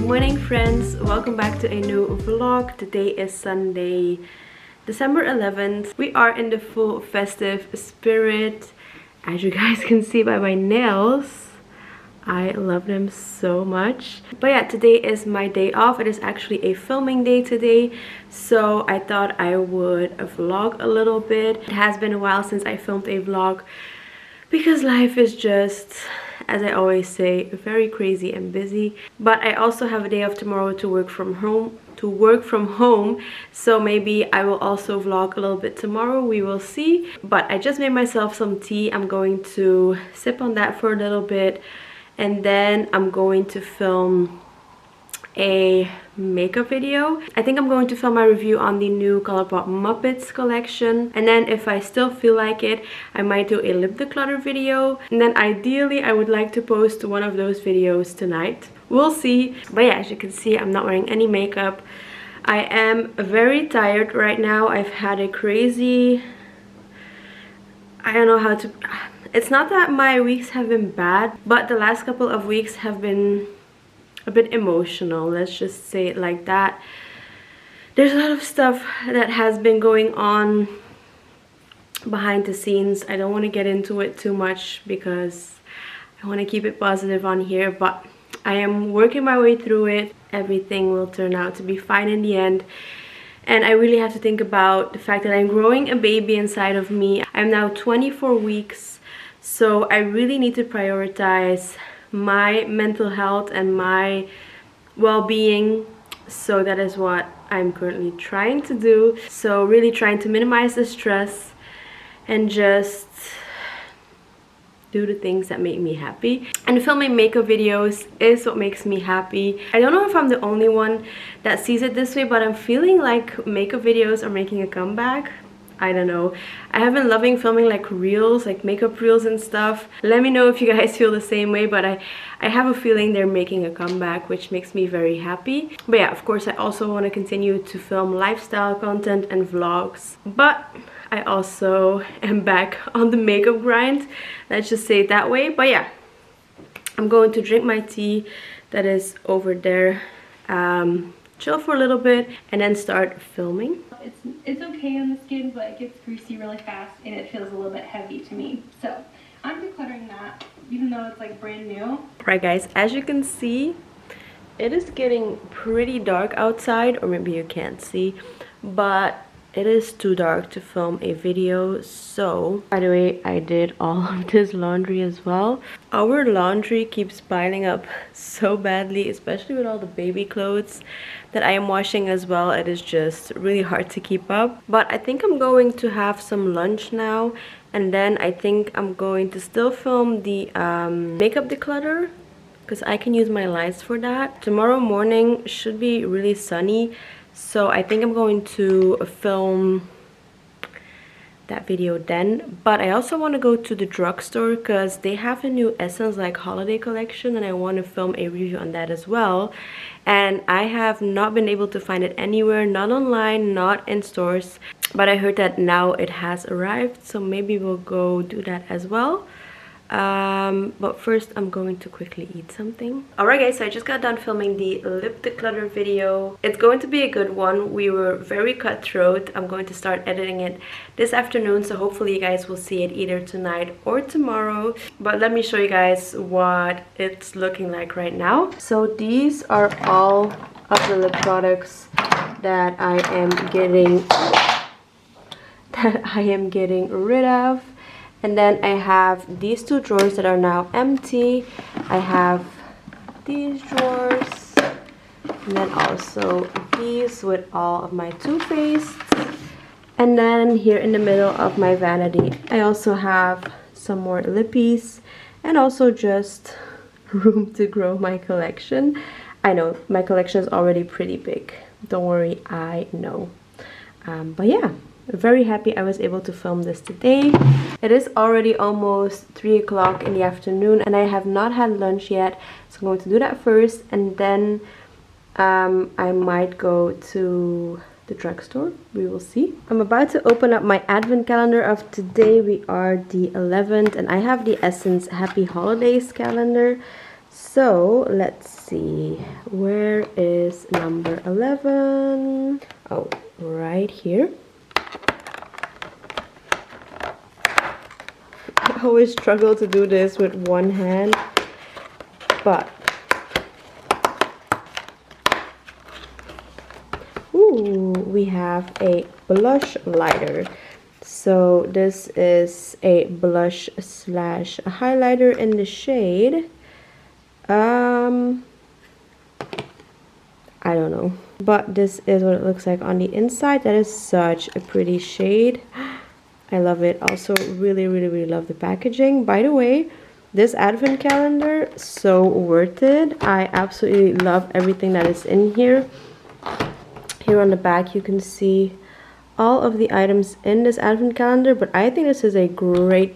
morning, friends. Welcome back to a new vlog. Today is Sunday, December 11th. We are in the full festive spirit. As you guys can see by my nails, I love them so much. But yeah, today is my day off. It is actually a filming day today, so I thought I would vlog a little bit. It has been a while since I filmed a vlog because life is just, as I always say, very crazy and busy. But I also have a day off tomorrow to work from home, so maybe I will also vlog a little bit tomorrow. We will see. But I just made myself some tea. I'm going to sip on that for a little bit, and then I'm going to film a makeup video. I think I'm going to film my review on the new Colourpop Muppets collection, and then if I still feel like it, I might do a lip declutter video, and then ideally I would like to post one of those videos tonight. We'll see. But yeah, as you can see, I'm not wearing any makeup. I am very tired right now. I've had a crazy, I don't know how to, it's not that my weeks have been bad, but the last couple of weeks have been a bit emotional, let's just say it like that. There's a lot of stuff that has been going on behind the scenes. I don't want to get into it too much because I want to keep it positive on here, but I am working my way through it. Everything will turn out to be fine in the end. And I really have to think about the fact that I'm growing a baby inside of me. I'm now 24 weeks, so I really need to prioritize my mental health and my well-being. So that is what I'm currently trying to do. So really trying to minimize the stress and just do the things that make me happy. And filming makeup videos is what makes me happy. I don't know if I'm the only one that sees it this way, but I'm feeling like makeup videos are making a comeback. I don't know. I have been loving filming like reels, like makeup reels and stuff. Let me know if you guys feel the same way, but I have a feeling they're making a comeback, which makes me very happy. But yeah, of course I also want to continue to film lifestyle content and vlogs. But I also am back on the makeup grind. Let's just say it that way. But yeah, I'm going to drink my tea that is over there. Chill for a little bit and then start filming. It's okay on the skin, but it gets greasy really fast and it feels a little bit heavy to me. So I'm decluttering that, even though it's like brand new. Right guys, as you can see, it is getting pretty dark outside, or maybe you can't see, but it is too dark to film a video. So by the way, I did all of this laundry as well. Our laundry keeps piling up so badly, especially with all the baby clothes that I am washing as well. It is just really hard to keep up. But I think I'm going to have some lunch now, and then I think I'm going to still film the makeup declutter because I can use my lights for that. Tomorrow morning should be really sunny, so I think I'm going to film that video then. But I also want to go to the drugstore because they have a new Essence like holiday collection, and I want to film a review on that as well. And I have not been able to find it anywhere, not online, not in stores, but I heard that now it has arrived, so maybe we'll go do that as well. But first I'm going to quickly eat something. Alright guys, so I just got done filming the lip declutter video. It's going to be a good one. We were very cutthroat. I'm going to start editing it this afternoon, so hopefully you guys will see it either tonight or tomorrow. But let me show you guys what it's looking like right now. So these are all of the lip products that I am getting rid of. And then I have these two drawers that are now empty. I have these drawers, and then also these with all of my toothpaste. And then here in the middle of my vanity, I also have some more lippies and also just room to grow my collection. I know my collection is already pretty big. Don't worry, I know. But yeah. Very happy I was able to film this today. It is already almost 3 o'clock in the afternoon and I have not had lunch yet, so I'm going to do that first, and then I might go to the drugstore. We will see. I'm about to open up my advent calendar of today. We are the 11th and I have the Essence Happy Holidays calendar. So let's see, where is number 11? Oh, right here. I always struggle to do this with one hand, but ooh, we have a blush lighter. So this is a blush slash highlighter in the shade I don't know, but this is what it looks like on the inside. That is such a pretty shade. I love it. Also really love the packaging. By the way, this advent calendar, so worth it. I absolutely love everything that is in here. Here on the back you can see all of the items in this advent calendar, but I think this is a great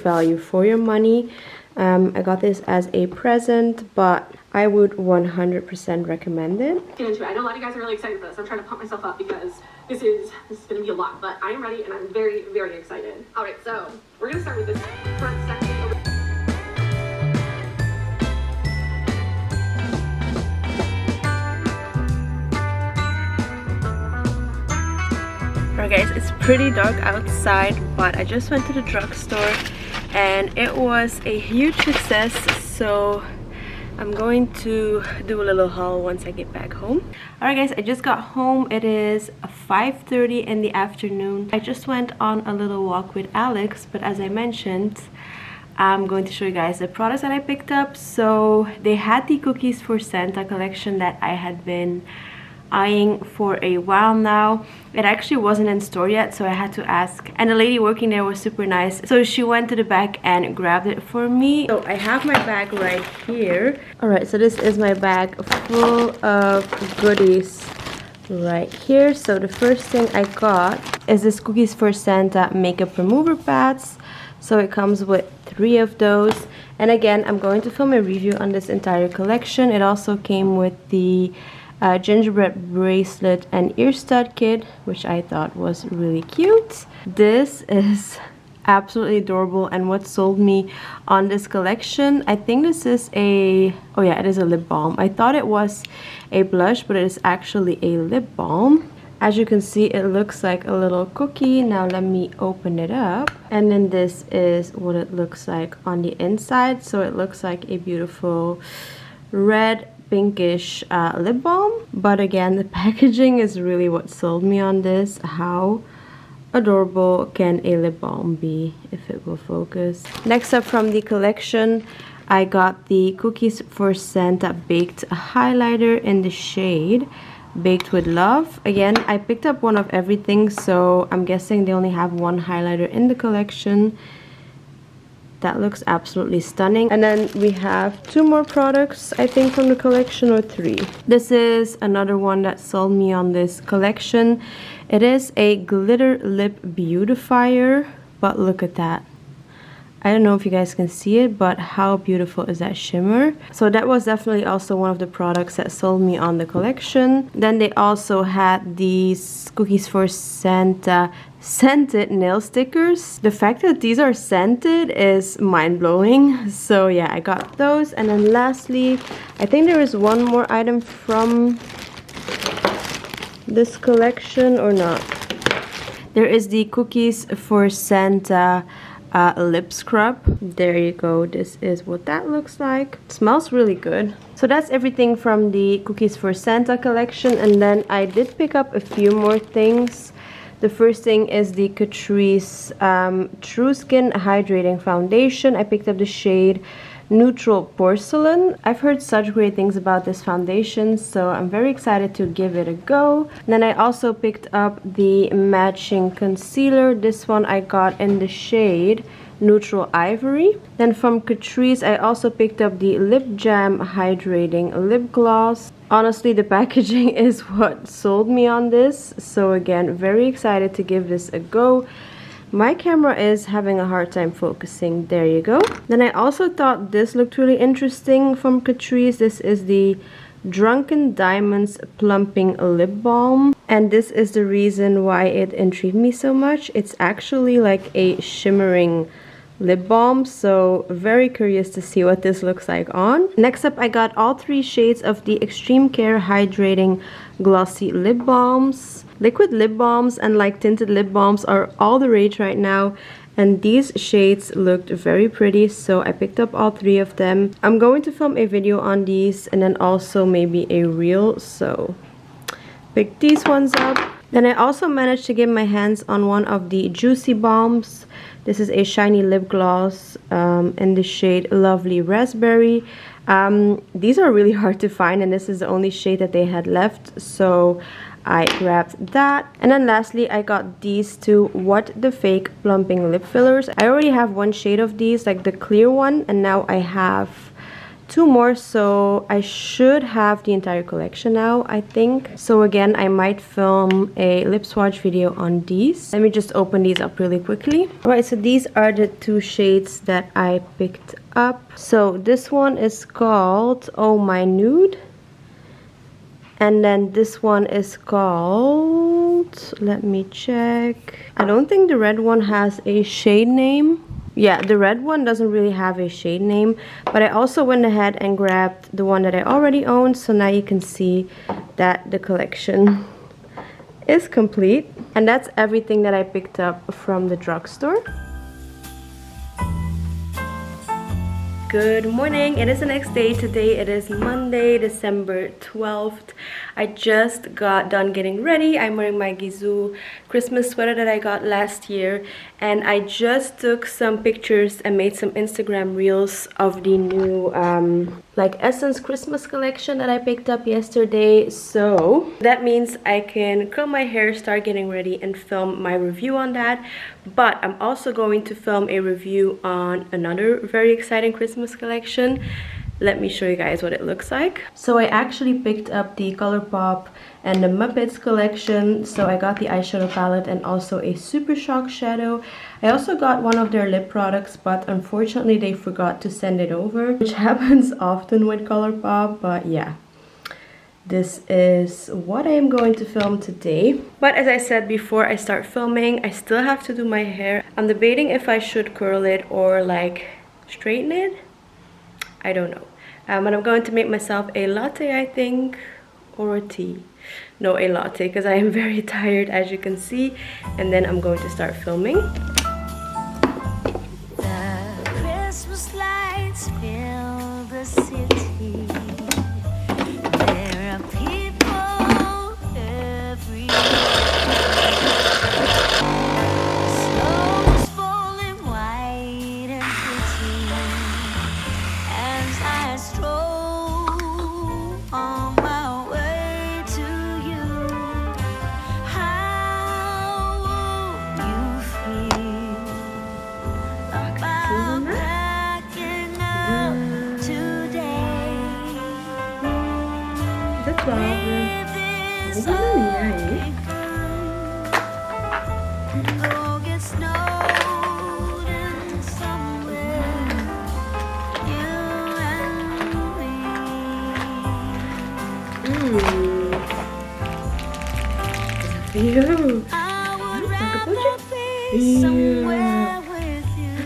value for your money. I got this as a present, but I would 100% recommend it. Get into it. I know a lot of you guys are really excited for this. I'm trying to pump myself up because this is going to be a lot, but I am ready and I'm very excited. All right, so we're going to start with this first section. Alright guys, it's pretty dark outside, but I just went to the drugstore and it was a huge success, so I'm going to do a little haul once I get back home. Alright guys, I just got home. It is 5:30 in the afternoon. I just went on a little walk with Alex, but as I mentioned, I'm going to show you guys the products that I picked up. So they had the Cookies for Santa collection that I had been eyeing for a while now. It actually wasn't in store yet, so I had to ask, and the lady working there was super nice, so she went to the back and grabbed it for me. So I have my bag right here. Alright, so this is my bag full of goodies right here. So the first thing I got is this Cookies for Santa makeup remover pads. So it comes with 3 of those, and again, I'm going to film a review on this entire collection. It also came with the gingerbread bracelet and ear stud kit, which I thought was really cute. This is absolutely adorable, and what sold me on this collection, I think this is a, oh yeah, it is a lip balm. I thought it was a blush, but it is actually a lip balm. As you can see, it looks like a little cookie. Now let me open it up, and then this is what it looks like on the inside. So it looks like a beautiful red pinkish lip balm, but again, the packaging is really what sold me on this. How adorable can a lip balm be, if it will focus? Next up from the collection, I got the Cookies for Santa baked highlighter in the shade Baked with Love. Again, I picked up one of everything, so I'm guessing they only have one highlighter in the collection. That looks absolutely stunning. And then we have 2 more products, I think, from the collection, or 3. This is another one that sold me on this collection. It is a glitter lip beautifier, but look at that. I don't know if you guys can see it, but how beautiful is that shimmer? So that was definitely also one of the products that sold me on the collection. Then they also had these Cookies for Santa scented nail stickers. The fact that these are scented is mind-blowing. So yeah, I got those. And then lastly, I think there is one more item from this collection, or not. There is the Cookies for Santa lip scrub. There you go. This is what that looks like. It smells really good. So that's everything from the Cookies for Santa collection, and then I did pick up a few more things. The first thing is the Catrice True Skin Hydrating Foundation. I picked up the shade Neutral Porcelain. I've heard such great things about this foundation, so I'm very excited to give it a go. And then I also picked up the matching concealer. This one I got in the shade Neutral Ivory. Then from Catrice, I also picked up the Lip Jam Hydrating Lip Gloss. Honestly, the packaging is what sold me on this, so again, very excited to give this a go. My camera is having a hard time focusing. There you go. Then I also thought this looked really interesting from Catrice. This is the Drunken Diamonds Plumping Lip Balm, and this is the reason why it intrigued me so much. It's actually like a shimmering lip balm, so very curious to see what this looks like on. Next up, I got all 3 shades of the Extreme Care Hydrating Glossy Lip Balms. Liquid lip balms and like tinted lip balms are all the rage right now, and these shades looked very pretty, so I picked up all 3 of them. I'm going to film a video on these and then also maybe a reel, so pick these ones up. Then I also managed to get my hands on one of the Juicy Balms. This is a shiny lip gloss in the shade Lovely Raspberry. These are really hard to find, and this is the only shade that they had left, so I grabbed that. And then lastly, I got these 2 What the Fake Plumping Lip Fillers. I already have 1 shade of these, like the clear one, and now I have 2 more, so I should have the entire collection now, I think. So again, I might film a lip swatch video on these. Let me just open these up really quickly. Alright, so these are the 2 shades that I picked up. So this one is called Oh My Nude. And then this one is called, let me check. I don't think the red one has a shade name. Yeah, the red one doesn't really have a shade name, but I also went ahead and grabbed the one that I already owned, so now you can see that the collection is complete. And that's everything that I picked up from the drugstore. Good morning, it is the next day. Today it is Monday, December 12th. I just got done getting ready. I'm wearing my Gizu Christmas sweater that I got last year, and I just took some pictures and made some Instagram reels of the new like Essence Christmas collection that I picked up yesterday. So that means I can curl my hair, start getting ready, and film my review on that. But I'm also going to film a review on another very exciting Christmas collection. Let me show you guys what it looks like. So I actually picked up the ColourPop and the Muppets collection. So I got the eyeshadow palette and also a Super Shock shadow. I also got one of their lip products, but unfortunately they forgot to send it over, which happens often with ColourPop. But yeah, this is what I am going to film today. But as I said before I start filming, I still have to do my hair. I'm debating if I should curl it or like straighten it. I don't know. But I'm going to make myself a latte, I think, or a tea. No, a latte, because I am very tired, as you can see. And then I'm going to start filming. The Christmas lights fill the city. There are people everywhere. Snow is falling white and pretty as I stroll on my way to you. How will you feel about packing up today? That's all. This Go get snowed in somewhere, you and me. You. I would Like a rather budget? be somewhere with you,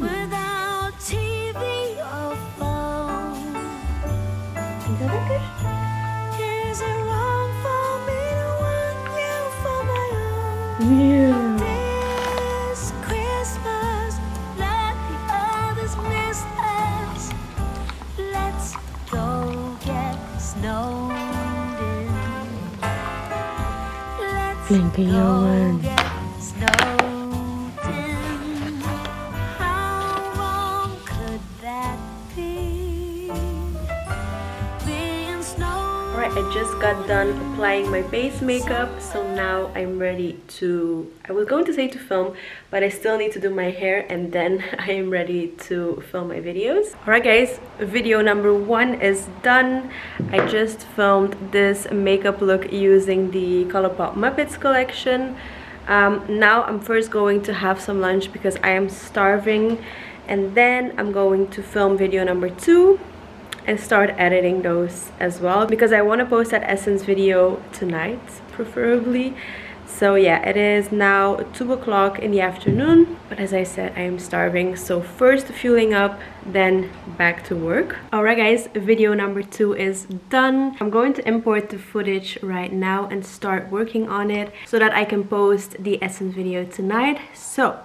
without TV or phone. Is that okay? Is it wrong for me to want you for my own? Yeah. This Christmas, let the others miss us. Let's go get snowed in. Let's Blinky go Johan. get snowed in. How wrong could that be? Being snowed. Alright, I just got done applying my base makeup, so now I'm ready to, I was going to say to film, but I still need to do my hair, and then I am ready to film my videos. Alright guys, video number 1 is done. I just filmed this makeup look using the ColourPop Muppets collection. Now I'm first going to have some lunch because I am starving, and then I'm going to film video number 2 and start editing those as well, because I want to post that Essence video tonight preferably. So yeah, it is now 2 o'clock in the afternoon, but as I said, I am starving. So first fueling up, then back to work. Alright guys, video number 2 is done. I'm going to import the footage right now and start working on it so that I can post the Essence video tonight. So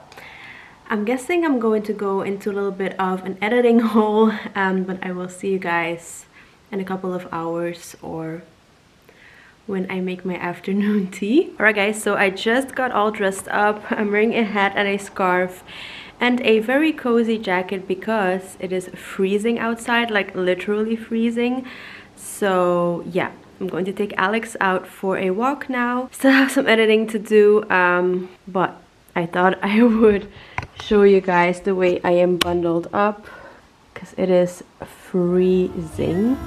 I'm guessing I'm going to go into a little bit of an editing hole, but I will see you guys in a couple of hours or when I make my afternoon tea. Alright guys, so I just got all dressed up. I'm wearing a hat and a scarf and a very cozy jacket because it is freezing outside, like literally freezing. So yeah, I'm going to take Alex out for a walk now. Still have some editing to do, but I thought I would show you guys the way I am bundled up because it is freezing.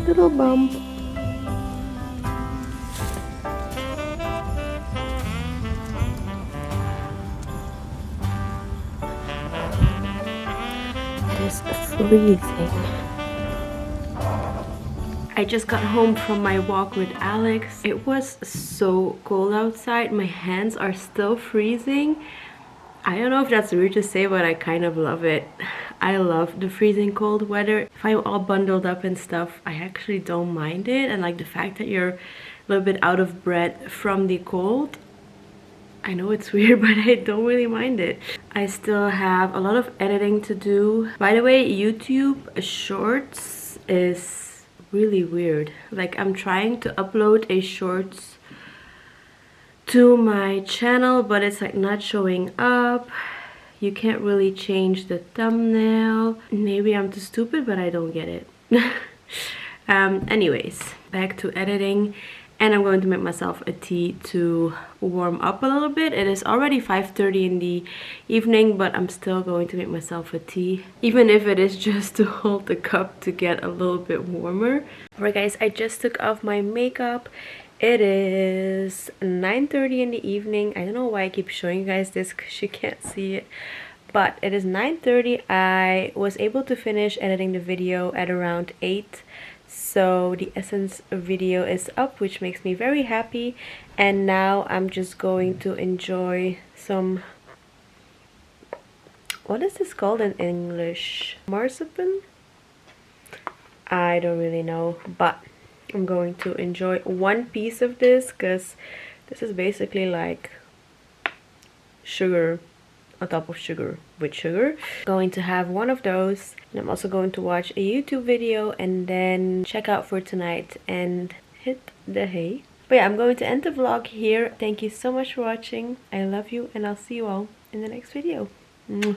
Little bump. Freezing. I just got home from my walk with Alex. It was so cold outside. My hands are still freezing. I don't know if that's weird to say, but I kind of love it. I love the freezing cold weather. If I'm all bundled up and stuff, I actually don't mind it. And like the fact that you're a little bit out of breath from the cold, I know it's weird, but I don't really mind it. I still have a lot of editing to do. By the way, YouTube Shorts is really weird. Like I'm trying to upload a shorts to my channel, but it's like not showing up. You can't really change the thumbnail. Maybe I'm too stupid, but I don't get it. Anyways, back to editing. And I'm going to make myself a tea to warm up a little bit. It is already 5:30 in the evening, but I'm still going to make myself a tea. Even if it is just to hold the cup to get a little bit warmer. Alright guys, I just took off my makeup. It is 9:30 in the evening. I don't know why I keep showing you guys this because you can't see it. But it is 9:30. I was able to finish editing the video at around 8. So the Essence video is up, which makes me very happy. And now I'm just going to enjoy some, what is this called in English? Marzipan? I don't really know, but I'm going to enjoy one piece of this because this is basically like sugar on top of sugar with sugar. Going to have one of those, and I'm also going to watch a YouTube video and then check out for tonight and hit the hay. But yeah, I'm going to end the vlog here. Thank you so much for watching. I love you, and I'll see you all in the next video. Mwah.